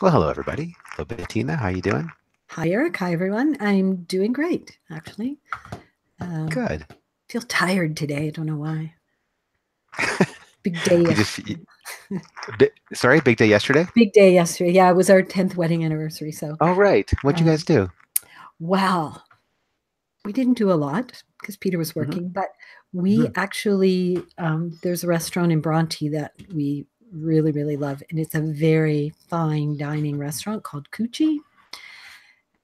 Well, hello everybody. Hello Bettina, how you doing? Hi, Eric. Hi, everyone. I'm doing great, actually. Um, Good. feel tired today. I don't know why. Big day You just yesterday. sorry, big day yesterday? Big day yesterday. Yeah, it was our 10th wedding anniversary. So, Oh, right. What'd you guys um, do? wow, we didn't do a lot because Peter was Hmm. working, but we Hmm. actually, there's a restaurant in Bronte that we really, really love. And it's a very fine dining restaurant called Cucci.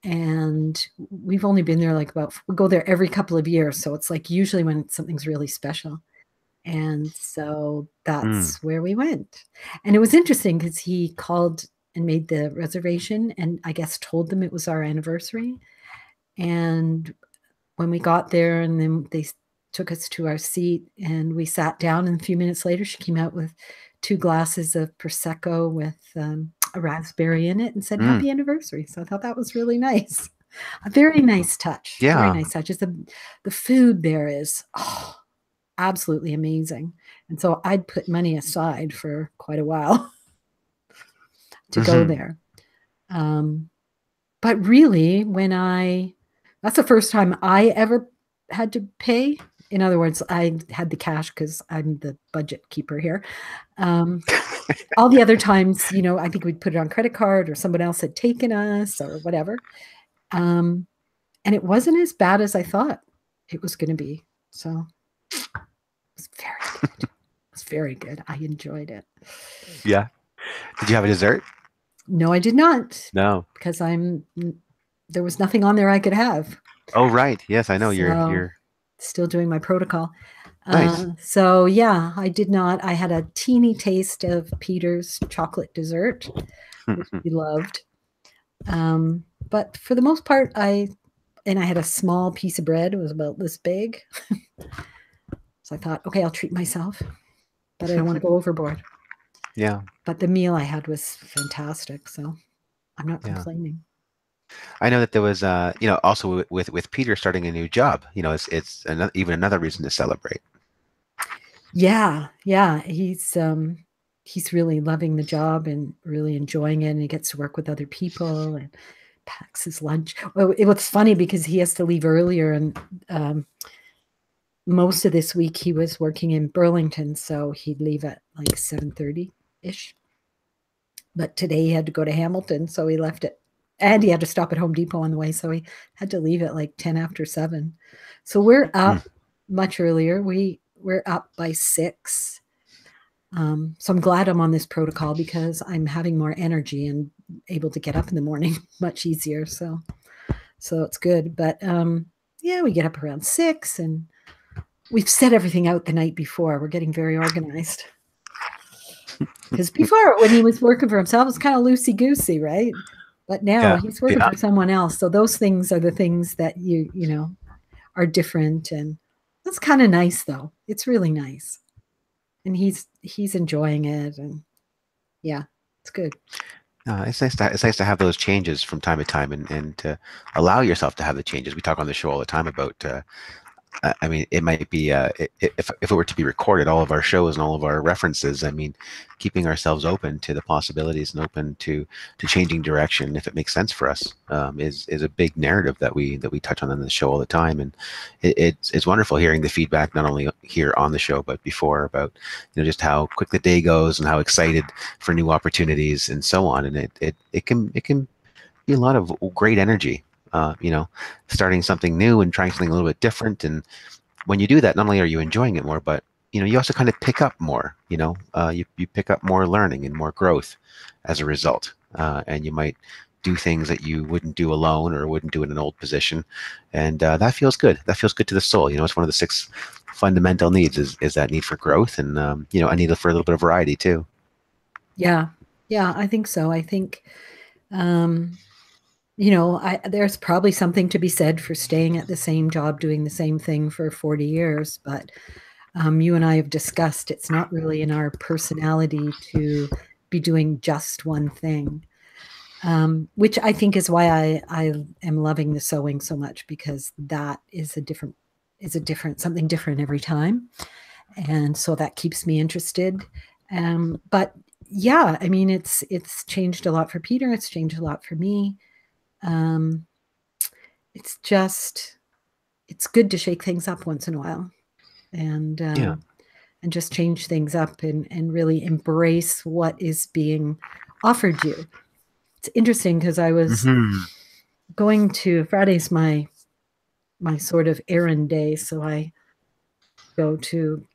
And we've only been there like we go there every couple of years. So it's like usually when something's really special. And so Mm. that's where we went. And it was interesting because he called and made the reservation and I guess told them it was our anniversary. And when we got there and then they took us to our seat and we sat down and a few minutes later she came out with two glasses of prosecco with a raspberry in it and said Mm. happy anniversary. So I thought that was really nice. A very nice touch. Very Yeah. nice touch. The food there is absolutely amazing. And so I'd put money aside for quite a while to go Hmm. there. Um, but really, that's the first time I ever had to pay. In other words, I had the cash because I'm the budget keeper here. Um, all the other times, I think we'd put it on credit card or someone else had taken us or whatever. Um, and it wasn't as bad as I thought it was going to be. So it was very good. It was very good. I enjoyed it. Yeah. Did you have a dessert? No, I did not No. because there was nothing on there I could have. Oh, right. Yes, I know So you're still doing my protocol. nice. So yeah, I did not. I had a teeny taste of Peter's chocolate dessert, which he loved. But for the most part, I had a small piece of bread. It was about this big. So I thought, okay, I'll treat myself, but I don't want to go overboard. Yeah. But the meal I had was fantastic, so I'm not Yeah. complaining. I know that there was also with Peter starting a new job, it's even another reason to celebrate. Yeah, yeah, he's really loving the job and really enjoying it, and he gets to work with other people and packs his lunch. Well, it was funny because he has to leave earlier, and most of this week he was working in Burlington, so he'd leave at like 7:30 ish. But today he had to go to Hamilton, so he left it, and he had to stop at Home Depot on the way, so he had to leave at like 10 after 7. So we're Mm. up much earlier. We're up by 6. So I'm glad I'm on this protocol because I'm having more energy and able to get up in the morning much easier. So it's good. But yeah, we get up around 6 and we've set everything out the night before. We're getting very organized. Because before, when he was working for himself, it was kind of loosey goosey, right? But now Yeah. he's working Yeah. for someone else. So those things are the things that are different. And that's kind of nice, though. It's really nice. And he's enjoying it. And yeah, it's good. It's nice to have those changes from time to time and to allow yourself to have the changes. We talk on the show all the time about I mean, it might be if it were to be recorded, all of our shows and all of our references. I mean, keeping ourselves open to the possibilities and open to changing direction if it makes sense for us is a big narrative that we touch on in the show all the time. And it's wonderful hearing the feedback not only here on the show but before about just how quick the day goes and how excited for new opportunities and so on. And it can be a lot of great energy. Starting something new and trying something a little bit different, and when you do that, not only are you enjoying it more, but you also kind of pick up more. You pick up more learning and more growth as a result, and you might do things that you wouldn't do alone or wouldn't do in an old position, and that feels good. That feels good to the soul. It's one of the six fundamental needs is that need for growth, and a need for a little bit of variety too. Yeah. Yeah, I think so. I think, um, there's probably something to be said for staying at the same job, doing the same thing for 40 years. But you and I have discussed it's not really in our personality to be doing just one thing, which I think is why I am loving the sewing so much because that something different every time. And so that keeps me interested. But yeah, I mean, it's changed a lot for Peter. It's changed a lot for me. Um, it's just it's good to shake things up once in a while, and Yeah. um, and just change things up and really embrace what is being offered you. It's interesting because I was Hmm. going to Friday's my sort of errand day, so I go to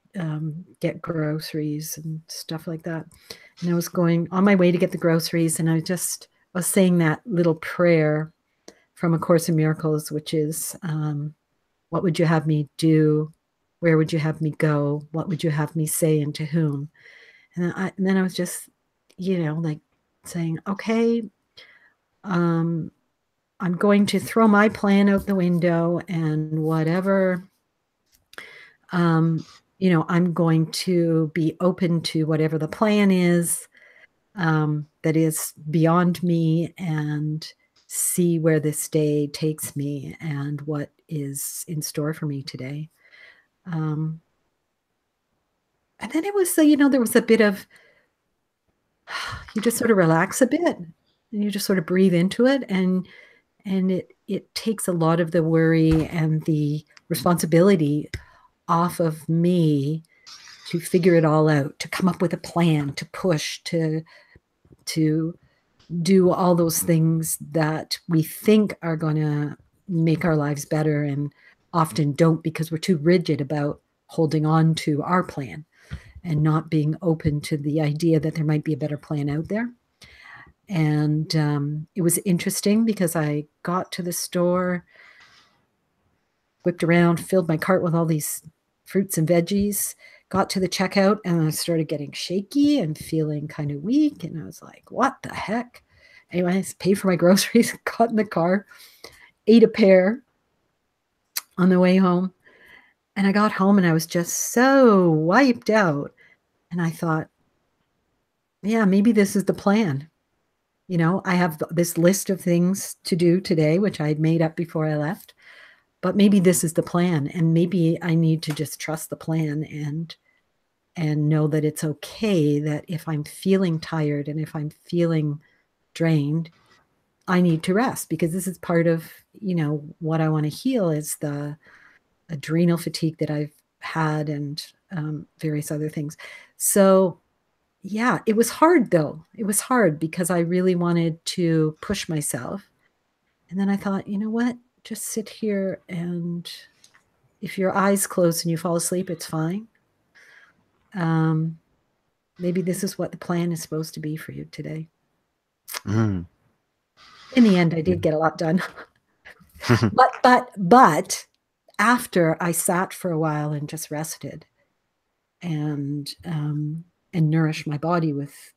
get groceries and stuff like that. And I was going on my way to get the groceries, and I was saying that little prayer from A Course in Miracles, which is, "What would you have me do? Where would you have me go? What would you have me say, and to whom?" And then I was just, like saying, "Okay, um, I'm going to throw my plan out the window, and whatever, um, I'm going to be open to whatever the plan is, that is beyond me, and see where this day takes me and what is in store for me today." Um, and then it was, there was a bit of, you just sort of relax a bit and you just sort of breathe into it, and it takes a lot of the worry and the responsibility off of me to figure it all out, to come up with a plan, to push, to do all those things that we think are going to make our lives better and often don't, because we're too rigid about holding on to our plan and not being open to the idea that there might be a better plan out there. And it was interesting because I got to the store, whipped around, filled my cart with all these fruits and veggies, got to the checkout, and I started getting shaky and feeling kind of weak. And I was like, what the heck? Anyway, I paid for my groceries, got in the car, ate a pear on the way home. And I got home and I was just so wiped out. And I thought, yeah, maybe this is the plan. I have this list of things to do today, which I had made up before I left, but maybe this is the plan. And maybe I need to just trust the plan and know that it's okay that if I'm feeling tired and if I'm feeling drained, I need to rest, because this is part of, what I want to heal is the adrenal fatigue that I've had, and various other things. So, yeah, it was hard though. It was hard because I really wanted to push myself. And then I thought, you know what? Just sit here, and if your eyes close and you fall asleep, it's fine. Um, Maybe this is what the plan is supposed to be for you today. Mm. In the end, I did get a lot done. But after I sat for a while and just rested, and nourished my body with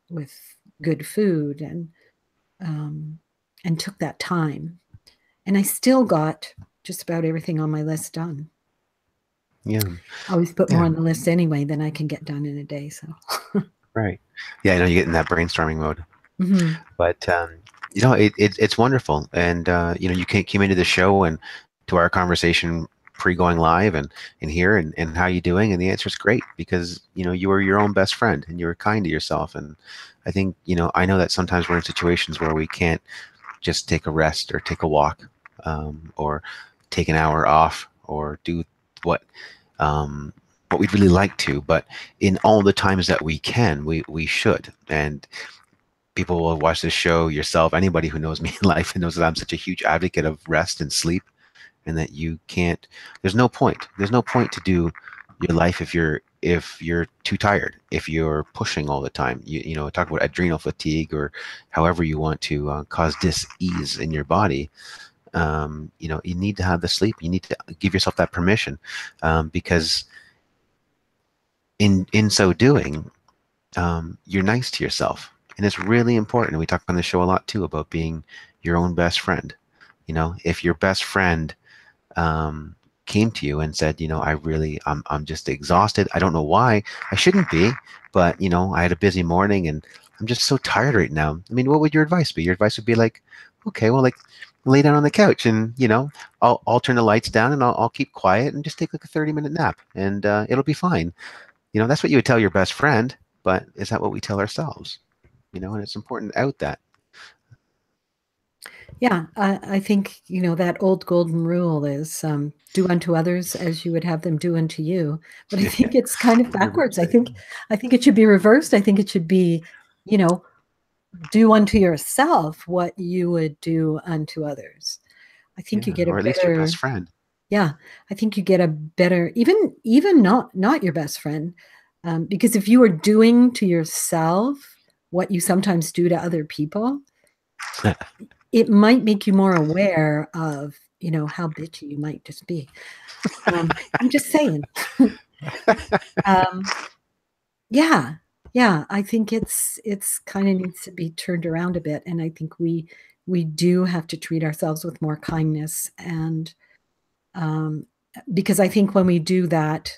good food, um, and took that time, and I still got just about everything on my list done. Yeah. I always put more Yeah. on the list anyway than I can get done in a day. So, Right. Yeah, I know you get in that brainstorming mode. mhm. But it's wonderful, and you came into the show and to our conversation pre-going live and here and how you doing, and the answer is great, because you were your own best friend and you were kind to yourself. And I think I know that sometimes we're in situations where we can't just take a rest or take a walk, or take an hour off or do what um, what we'd really like to, but in all the times that we can, we should. And people will watch this show, yourself, anybody who knows me in life, and knows that I'm such a huge advocate of rest and sleep, and that you can't. There's no point to do your life if you're too tired, if you're pushing all the time. Talk about adrenal fatigue or however you want to cause dis-ease in your body. You need to have the sleep. You need to give yourself that permission, because in so doing, you're nice to yourself. And it's really important. We talk on the show a lot too about being your own best friend. If your best friend came to you and said, I'm just exhausted. I don't know why. I shouldn't be, but I had a busy morning and I'm just so tired right now. I mean, what would your advice be? Your advice would be like, okay, well, like lay down on the couch and I'll turn the lights down and I'll keep quiet and just take like a 30-minute nap and it'll be fine. That's what you would tell your best friend, but is that what we tell ourselves? and it's important to out that. Yeah, I think, that old golden rule is do unto others as you would have them do unto you. But I think it's kind of backwards. Reverse it. I think it should be reversed. I think it should be, you know, do unto yourself what you would do unto others. I think you Yeah, get a or at least your best better, friend. yeah, I think you get a better, even not your best friend, because if you are doing to yourself what you sometimes do to other people, it might make you more aware of, how bitchy you might just be. I'm just saying. um, yeah, yeah. I think it's kind of needs to be turned around a bit, and I think we do have to treat ourselves with more kindness, and um, because I think when we do that,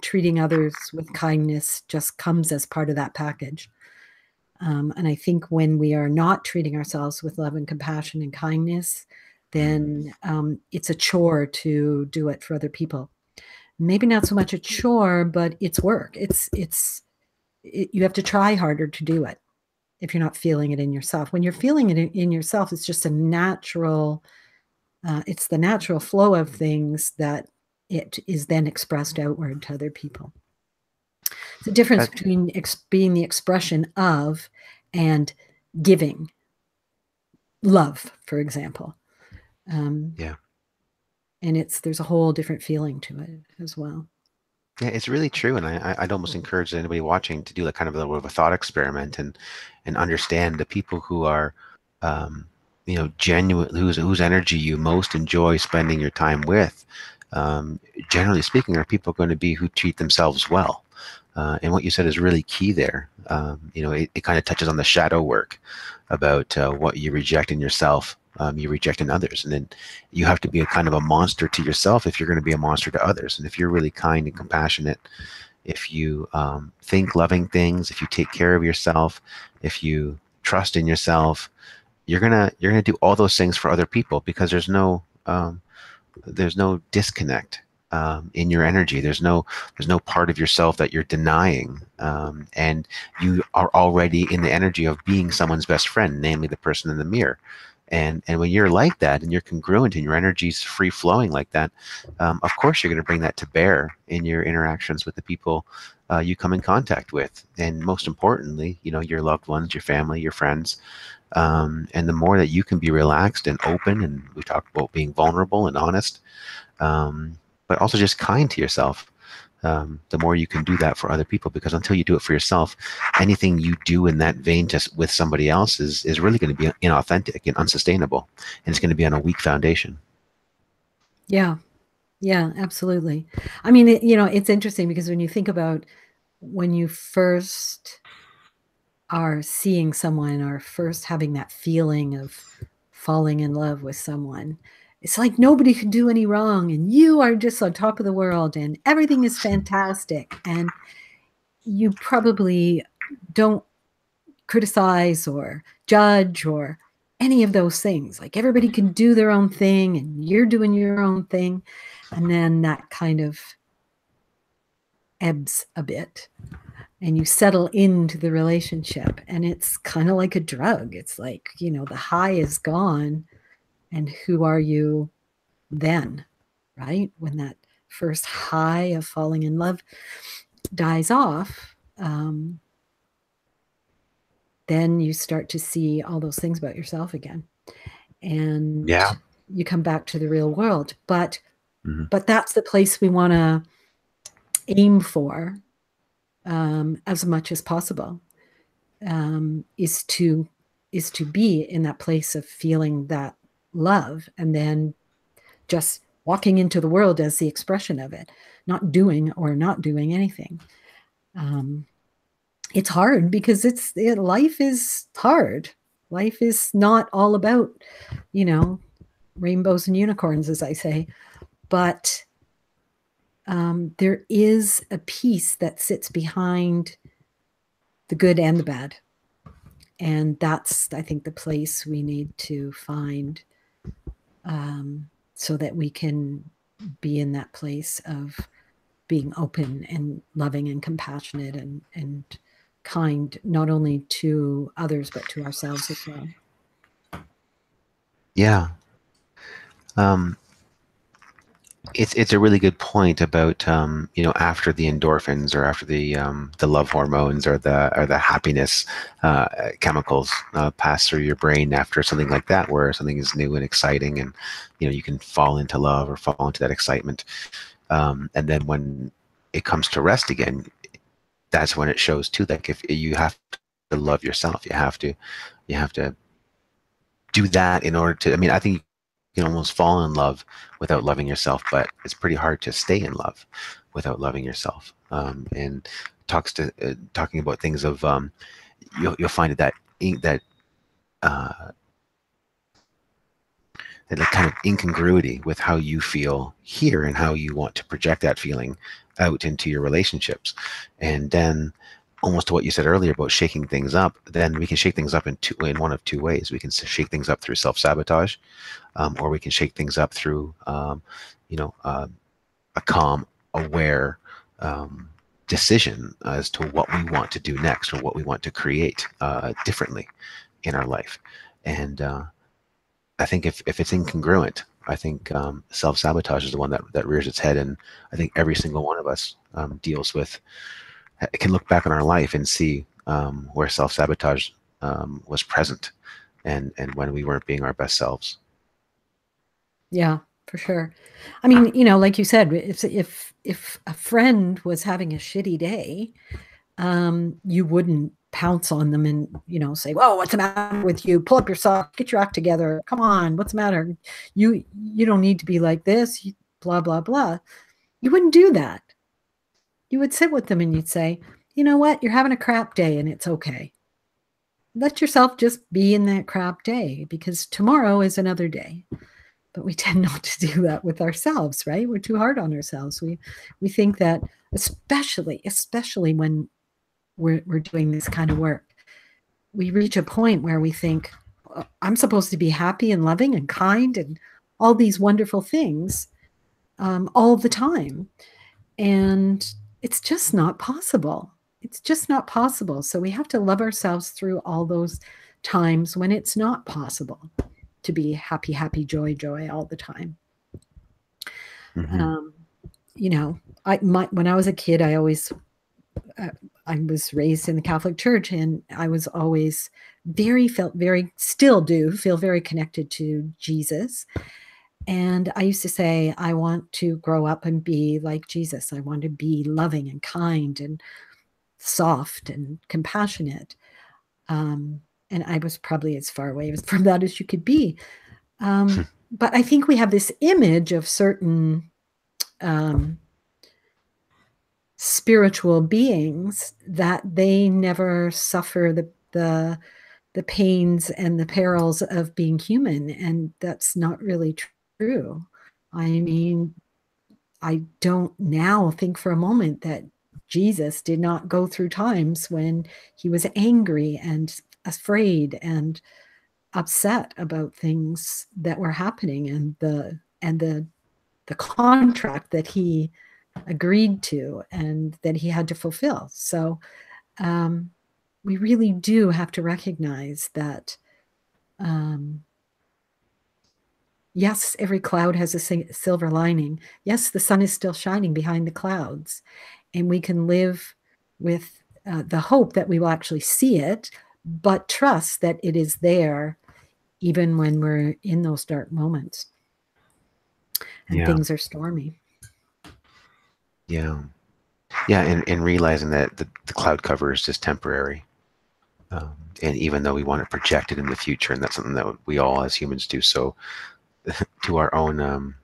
treating others with kindness just comes as part of that package. And I think when we are not treating ourselves with love and compassion and kindness, then it's a chore to do it for other people. Maybe not so much a chore, but it's work. You have to try harder to do it if you're not feeling it in yourself. When you're feeling it in yourself, it's just a natural. It's the natural flow of things that it is then expressed outward to other people. The difference That, between being the expression of and giving love, for example. Um, yeah. and there's a whole different feeling to it as well. Yeah, it's really true, and I'd almost encourage anybody watching to do like kind of a little bit of a thought experiment and understand the people who are, um, genuine, whose energy you most enjoy spending your time with. Generally speaking, are people going to be who treat themselves well. And what you said is really key there. It kind of touches on the shadow work about what you reject in yourself, you reject in others. And then you have to be a kind of a monster to yourself if you're going to be a monster to others. And if you're really kind and compassionate, if you think loving things, if you take care of yourself, if you trust in yourself, you're gonna do all those things for other people because there's no disconnect in your energy. There's no part of yourself that you're denying, and you are already in the energy of being someone's best friend, namely the person in the mirror. And when you're like that and you're congruent and your energy's free flowing like that, of course you're going to bring that to bear in your interactions with the people you come in contact with, and most importantly, your loved ones, your family, your friends. And the more that you can be relaxed and open, and we talk about being vulnerable and honest, but also just kind to yourself, the more you can do that for other people. Because until you do it for yourself, anything you do in that vein just with somebody else is really going to be inauthentic and unsustainable, and it's going to be on a weak foundation. Yeah, yeah, absolutely. I mean, it's interesting because when you think about when you first are seeing someone or first having that feeling of falling in love with someone, it's like nobody can do any wrong and you are just on top of the world and everything is fantastic. And you probably don't criticize or judge or any of those things. Like everybody can do their own thing and you're doing your own thing. And then that kind of ebbs a bit and you settle into the relationship. And it's kind of like a drug. It's like, the high is gone. And who are you then? Right? When that first high of falling in love dies off, then you start to see all those things about yourself again. And Yeah. you come back to the real world. But Hmm. but that's the place we want to aim for, as much as possible, is to be in that place of feeling that love and then just walking into the world as the expression of it, not doing or not doing anything. um, it's hard because life is hard. Life is not all about, you know rainbows and unicorns, as I say. But there is a peace that sits behind the good and the bad. And that's, I think, the place we need to find, so that we can be in that place of being open and loving and compassionate and kind, not only to others, but to ourselves as well. Yeah. Um, it's a really good point about after the endorphins or after the love hormones or the happiness chemicals pass through your brain after something like that, where something is new and exciting, and you can fall into love or fall into that excitement, and then when it comes to rest again, that's when it shows too. Like, if you have to love yourself, you have to do that in order to. I mean, I think you can almost fall in love without loving yourself, but it's pretty hard to stay in love without loving yourself. And talking about things of you'll find that that uh, that like kind of incongruity with how you feel here and how you want to project that feeling out into your relationships. And then, almost to what you said earlier about shaking things up, then we can shake things up in one of two ways. We can shake things up through self-sabotage, or we can shake things up through you know uh, a calm, aware decision as to what we want to do next, or what we want to create differently in our life. And I think if it's incongruent, I think self-sabotage is the one that rears its head. And I think every single one of us deals with, can look back on our life and see where self-sabotage was present, and when we weren't being our best selves. Yeah, for sure. I mean, like you said, if a friend was having a shitty day, you wouldn't pounce on them and say, "Whoa, what's the matter with you? Pull up your socks, get your act together. Come on, what's the matter? You don't need to be like this." Blah blah blah. You wouldn't do that. You would sit with them and you'd say, "You know what? You're having a crap day, and it's okay. Let yourself just be in that crap day, because tomorrow is another day." But we tend not to do that with ourselves, right? We're too hard on ourselves. We think that, especially when we're doing this kind of work, we reach a point where we think, I'm supposed to be happy and loving and kind and all these wonderful things all the time. And it's just not possible. It's just not possible. So we have to love ourselves through all those times when it's not possible to be happy, happy, joy, joy all the time. Mm-hmm. When I was a kid, I was raised in the Catholic Church, and I was always still do feel very connected to Jesus. And I used to say, I want to grow up and be like Jesus. I want to be loving and kind and soft and compassionate. And I was probably as far away from that as you could be. But I think we have this image of certain spiritual beings that they never suffer the pains and the perils of being human, and that's not really true. I mean, I don't now think for a moment that Jesus did not go through times when he was angry and afraid and upset about things that were happening, and the contract that he agreed to and that he had to fulfill. So we really do have to recognize that, yes, every cloud has a silver lining. Yes, the sun is still shining behind the clouds, and we can live with the hope that we will actually see it, but trust that it is there even when we're in those dark moments and Yeah, things are stormy. yeah, yeah, and realizing that the cloud cover is just temporary. And even though we want to project it in the future, and that's something that we all as humans do, so to our own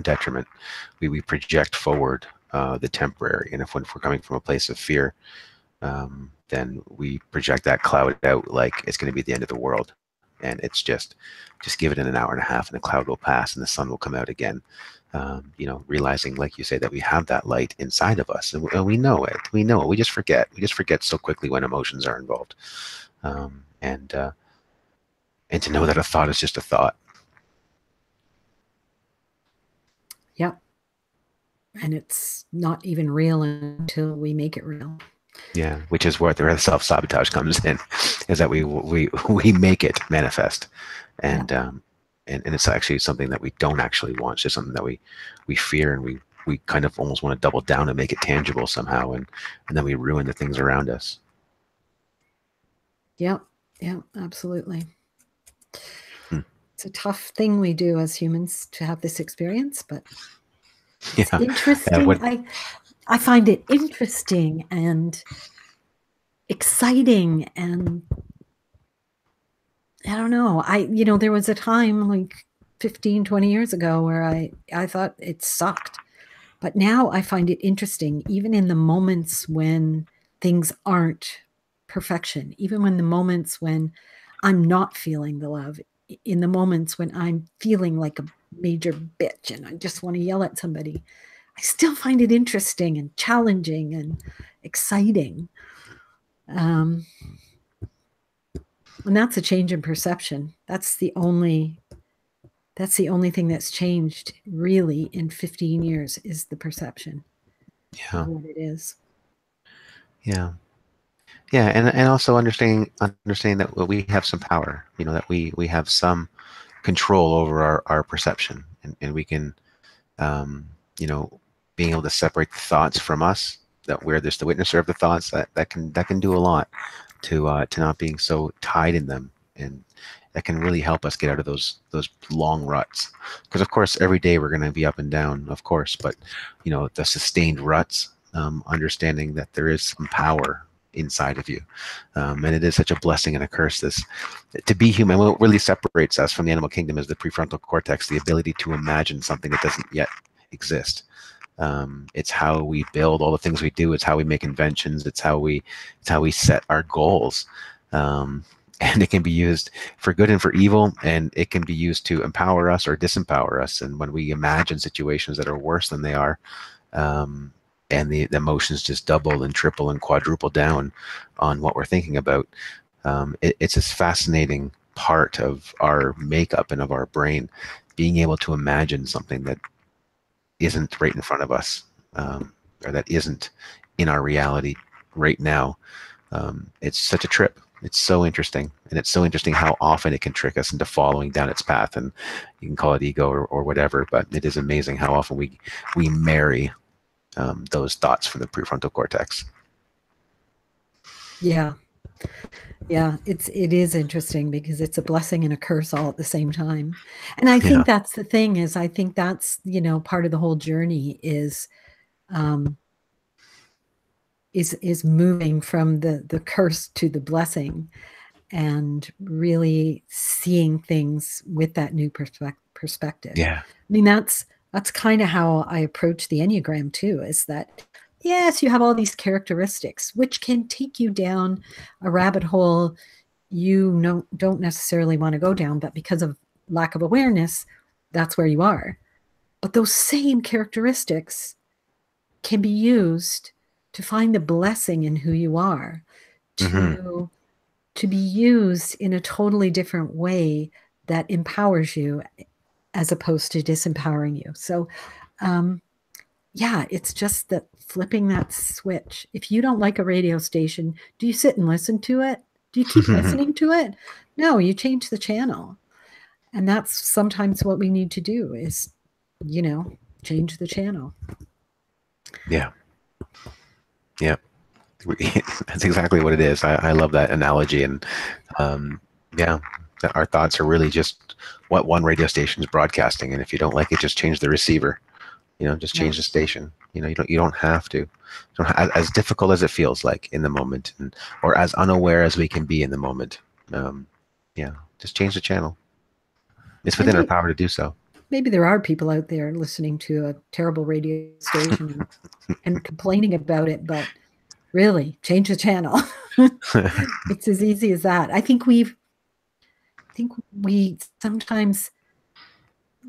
detriment, we project forward the temporary. And if we're coming from a place of fear, then we project that cloud out like it's going to be the end of the world. And it's just give it in an hour and a half, and the cloud will pass, and the sun will come out again. Realizing, like you say, that we have that light inside of us, and we know it. We know it. We just forget. We just forget so quickly when emotions are involved. And to know that a thought is just a thought. Yep. And it's not even real until we make it real. Yeah, which is where the self-sabotage comes in, is that we make it manifest, Yeah. and and it's actually something that we don't actually want. It's just something that we fear, and we kind of almost want to double down and make it tangible somehow, and then we ruin the things around us. Yeah. Yeah. Absolutely. Hmm. It's a tough thing we do as humans to have this experience, but it's Yeah, interesting. what I find it interesting and exciting, and I don't know. There was a time like 15, 20 years ago where I thought it sucked. But now I find it interesting, even in the moments when things aren't perfection, even when the moments when I'm not feeling the love, in the moments when I'm feeling like a major bitch and I just want to yell at somebody, I still find it interesting and challenging and exciting. Um, and that's a change in perception. That's the only thing that's changed really in 15 years is the perception of yeah, what it is. yeah, yeah, and also understanding that we have some power. That we have some control over our perception, and we can, um, you know, being able to separate the thoughts from us, that we're just the witnesser of the thoughts, that can do a lot to not being so tied in them, and that can really help us get out of those long ruts. Because of course every day we're going to be up and down, of course, but the sustained ruts, understanding that there is some power inside of you, and it is such a blessing and a curse, this to be human. What really separates us from the animal kingdom is the prefrontal cortex, the ability to imagine something that doesn't yet exist. It's how we build all the things we do. It's how we make inventions. It's how we set our goals. And it can be used for good and for evil, and it can be used to empower us or disempower us. And when we imagine situations that are worse than they are, um, and the emotions just double and triple and quadruple down on what we're thinking about, it's this fascinating part of our makeup and of our brain, being able to imagine something that isn't right in front of us, or that isn't in our reality right now. It's such a trip. It's so interesting, and it's so interesting how often it can trick us into following down its path. And you can call it ego or whatever, but it is amazing how often we marry those thoughts from the prefrontal cortex. Yeah. Yeah, it is interesting because it's a blessing and a curse all at the same time. And I Yeah. think that's the thing is I think that's, part of the whole journey um is moving from the curse to the blessing and really seeing things with that new perspective. Yeah. I mean, that's kind of how I approach the Enneagram too, is that yes, you have all these characteristics which can take you down a rabbit hole you know don't necessarily want to go down, but because of lack of awareness, that's where you are. But those same characteristics can be used to find the blessing in who you are, Hmm. to be used in a totally different way that empowers you as opposed to disempowering you. So, um, yeah, it's just that flipping that switch. If you don't like a radio station, do you sit and listen to it? Do you keep listening to it? No, you change the channel. And that's sometimes what we need to do is, you know, change the channel. Yeah. Yeah. That's exactly what it is. I love that analogy, and um, yeah, that our thoughts are really just what one radio station is broadcasting, and if you don't like it, just change the receiver. Just Yeah. change the station. You don't have to. As difficult as it feels like in the moment, or as unaware as we can be in the moment. Um, yeah, just change the channel. It's And within our power to do so. maybe there are people out there listening to a terrible radio station and complaining about it, but really change the channel. It's as easy as that. I think we sometimes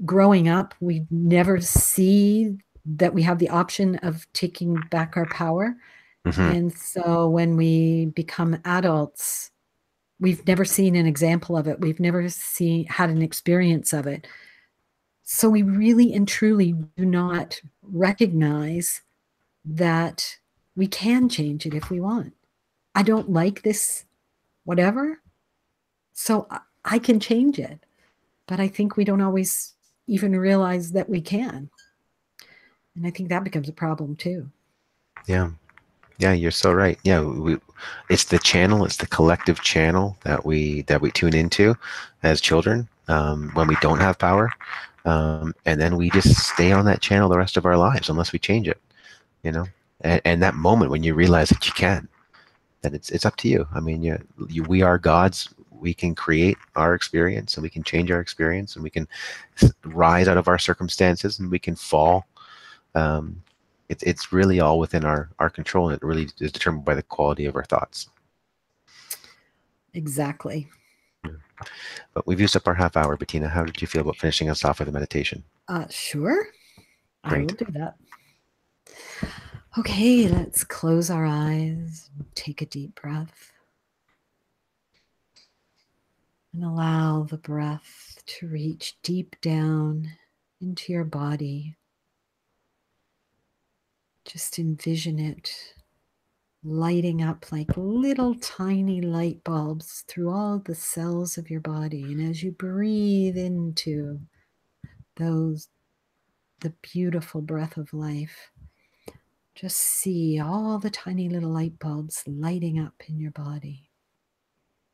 growing up, we never see that we have the option of taking back our power. Hmm. And so when we become adults, we've never seen an example of it. We've never had an experience of it. So we really and truly do not recognize that We can change it if we want. I don't like this, whatever, so I can change it. But I think we don't always even realize that we can. And I think that becomes a problem too. Yeah. Yeah, you're so right. Yeah, it's the channel, it's the collective channel that we tune into as children when we don't have power, and then we just stay on that channel the rest of our lives unless we change it. You know, and that moment when you realize that you can, that it's up to you. I mean, we are gods. We can create our experience, and we can change our experience, and we can rise out of our circumstances, and we can fall. Um, it's really all within our control, and it really is determined by the quality of our thoughts. Exactly. But we've used up our half hour, Bettina. How did you feel about finishing us off with a meditation? Sure. I will Great. do that. Okay, let's close our eyes, take a deep breath, and allow the breath to reach deep down into your body. Just envision it lighting up like little tiny light bulbs through all the cells of your body. And as you breathe into the beautiful breath of life, just see all the tiny little light bulbs lighting up in your body.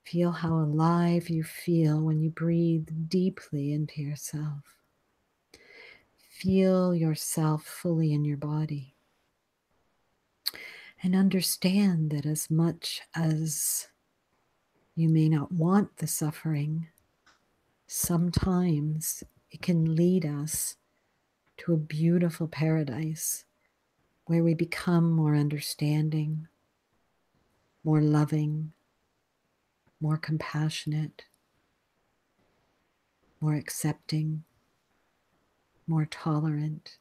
Feel how alive you feel when you breathe deeply into yourself. Feel yourself fully in your body. And understand that as much as you may not want the suffering, sometimes it can lead us to a beautiful paradise where we become more understanding, more loving, more compassionate, more accepting, more tolerant,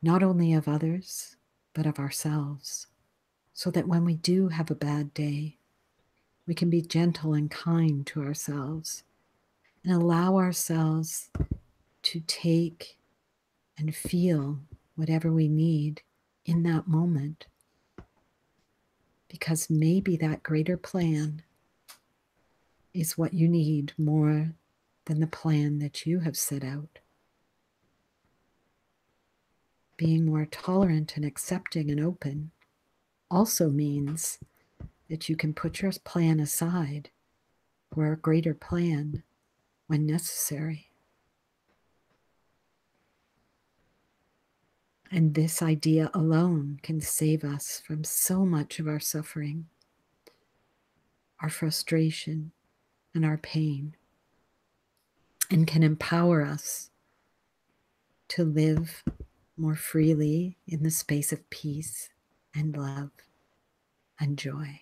not only of others, but of ourselves, so that when we do have a bad day, we can be gentle and kind to ourselves and allow ourselves to take and feel whatever we need in that moment. Because maybe that greater plan is what you need more than the plan that you have set out. Being more tolerant and accepting and open also means that you can put your plan aside for a greater plan when necessary. And this idea alone can save us from so much of our suffering, our frustration, and our pain, and can empower us to live more freely in the space of peace and love and joy.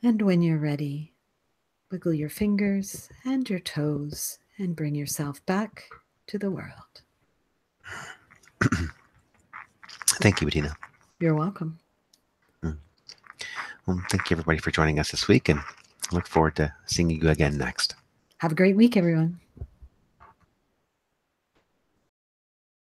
And when you're ready, wiggle your fingers and your toes and bring yourself back to the world. Thank you, Bettina. You're welcome. Well, thank you, everybody, for joining us this week, and I look forward to seeing you again next. Have a great week, everyone.